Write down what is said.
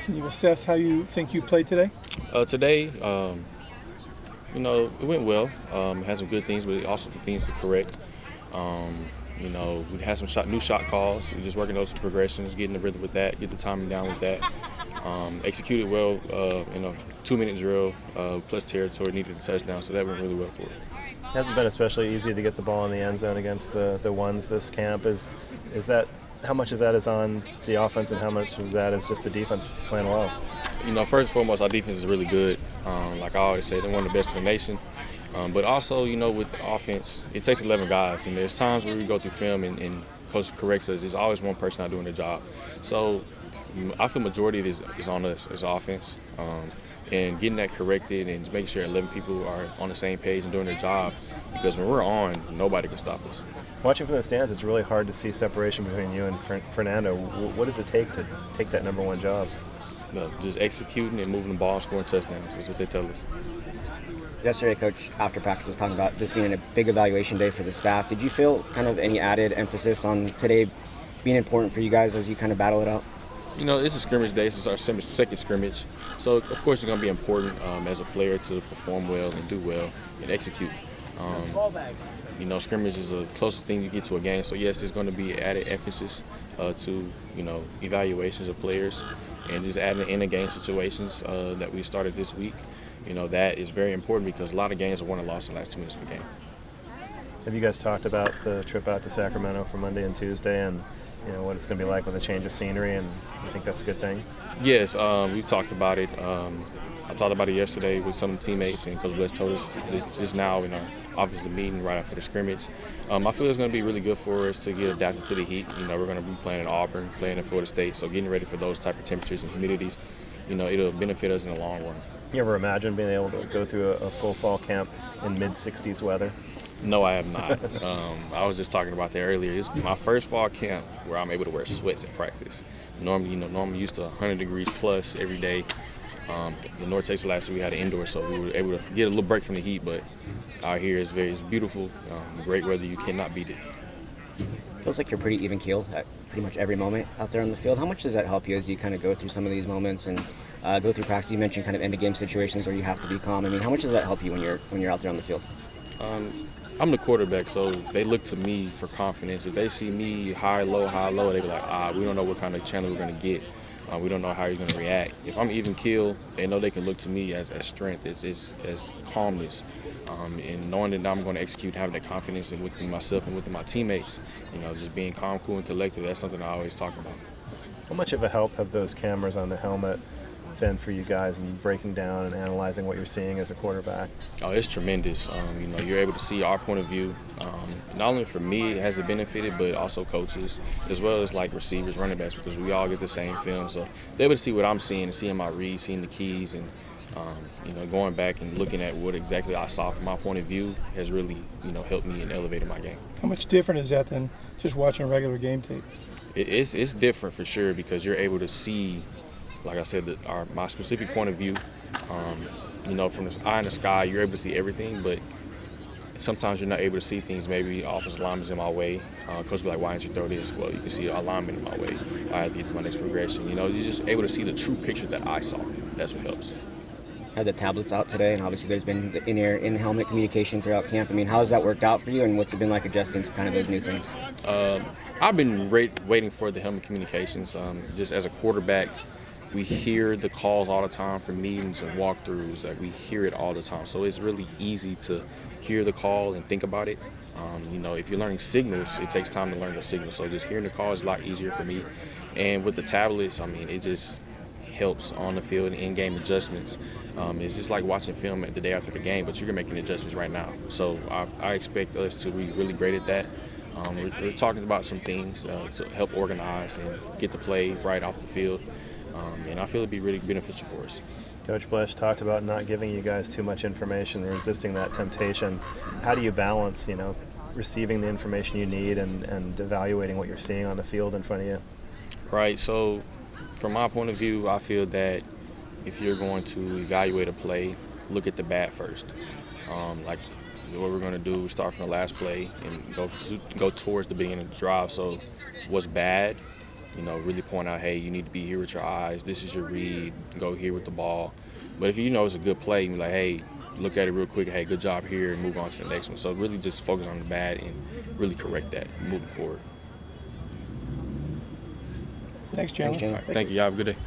Can you assess how you think you played today? Today, it went well. Had some good things, but also some things to correct. Um, we had some new shot calls. We're just working those progressions, getting the rhythm with that, get the timing down with that. Executed well in a 2-minute drill, plus territory, needed a touchdown, so that went really well for it. It hasn't been especially easy to get the ball in the end zone against the ones this camp. Is that how much of that is on the offense and how much of that is just the defense playing well? First and foremost, our defense is really good. Like I always say, they're one of the best in the nation. But also, with the offense, it takes 11 guys. And there's times where we go through film and coach corrects us. There's always one person not doing their job. So I feel majority of it is on us as offense. And getting that corrected and making sure 11 people are on the same page and doing their job. Because when we're on, nobody can stop us. Watching from the stands, it's really hard to see separation between you and Fernando. What does it take to take that number one job? No, just executing and moving the ball and scoring touchdowns. That's what they tell us. Yesterday, Coach, after practice, was talking about this being a big evaluation day for the staff. Did you feel kind of any added emphasis on today being important for you guys as you kind of battle it out? It's a scrimmage day. This is our second scrimmage. So, of course, it's going to be important as a player to perform well and do well and execute. Scrimmage is the closest thing you get to a game. So, yes, there's going to be added emphasis to, evaluations of players and just adding in the game situations that we started this week. That is very important because a lot of games are won and lost in the last 2 minutes of the game. Have you guys talked about the trip out to Sacramento for Monday and Tuesday and what it's going to be like with a change of scenery, and you think that's a good thing? Yes, we've talked about it. I talked about it yesterday with some teammates, and Coach Bless told us just now in our office meeting right after the scrimmage. I feel it's going to be really good for us to get adapted to the heat. We're going to be playing in Auburn, playing in Florida State, so getting ready for those type of temperatures and humidities, it'll benefit us in the long run. You ever imagine being able to go through a full fall camp in mid-60s weather? No, I have not. I was just talking about that earlier. It's my first fall camp where I'm able to wear sweats at practice. Normally used to 100 degrees plus every day. In North Texas last year we had an indoor, so we were able to get a little break from the heat. But out here it's beautiful, great weather. You cannot beat it. Feels like you're pretty even keeled at pretty much every moment out there on the field. How much does that help you as you kind of go through some of these moments and go through practice? You mentioned kind of end of game situations where you have to be calm. How much does that help you when you're out there on the field? I'm the quarterback, so they look to me for confidence. If they see me high, low, they be like, we don't know what kind of Chandler we're going to get. We don't know how he's going to react. If I'm even keel, they know they can look to me as strength, as calmness. And knowing that I'm going to execute, having that confidence within myself and within my teammates, just being calm, cool, and collected, that's something I always talk about. How much of a help have those cameras on the helmet been for you guys in breaking down and analyzing what you're seeing as a quarterback? Oh, it's tremendous. You're able to see our point of view. Not only for me, it has it benefited, but also coaches, as well as like receivers, running backs, because we all get the same film. So they're able to see what I'm seeing and seeing my reads, seeing the keys, and going back and looking at what exactly I saw from my point of view has really, helped me and elevated my game. How much different is that than just watching regular game tape? It's different for sure because you're able to see, like I said, my specific point of view. From the eye in the sky, you're able to see everything, but sometimes you're not able to see things. Maybe offensive lineman's in my way. Coach will be like, why didn't you throw this? Well, you can see a lineman in my way. I have to get to my next progression. You're just able to see the true picture that I saw. That's what helps. Had the tablets out today, and obviously there's been the in-air, in-helmet communication throughout camp. How has that worked out for you, and what's it been like adjusting to kind of those new things? I've been waiting for the helmet communications. Just as a quarterback, we hear the calls all the time for meetings and walkthroughs. Like we hear it all the time, so it's really easy to hear the call and think about it. If you're learning signals, it takes time to learn the signals. So just hearing the call is a lot easier for me. And with the tablets, it just helps on the field and in-game adjustments. It's just like watching film the day after the game, but you're making adjustments right now. So I expect us to be really great at that. We're talking about some things to help organize and get the play right off the field. And I feel it'd be really beneficial for us. Coach Blish talked about not giving you guys too much information, resisting that temptation. How do you balance, receiving the information you need and evaluating what you're seeing on the field in front of you? Right. So from my point of view, I feel that if you're going to evaluate a play, look at the bad first. Like what we're going to do, start from the last play and go towards the beginning of the drive. So what's bad, you know, really point out, hey, you need to be here with your eyes. This is your read. Go here with the ball. But if you know it's a good play, you're like, hey, look at it real quick. Hey, good job here, and move on to the next one. So really just focus on the bad and really correct that moving forward. Thanks, Chandler. Thanks, Chandler. All right, thank you. Y'all have a good day.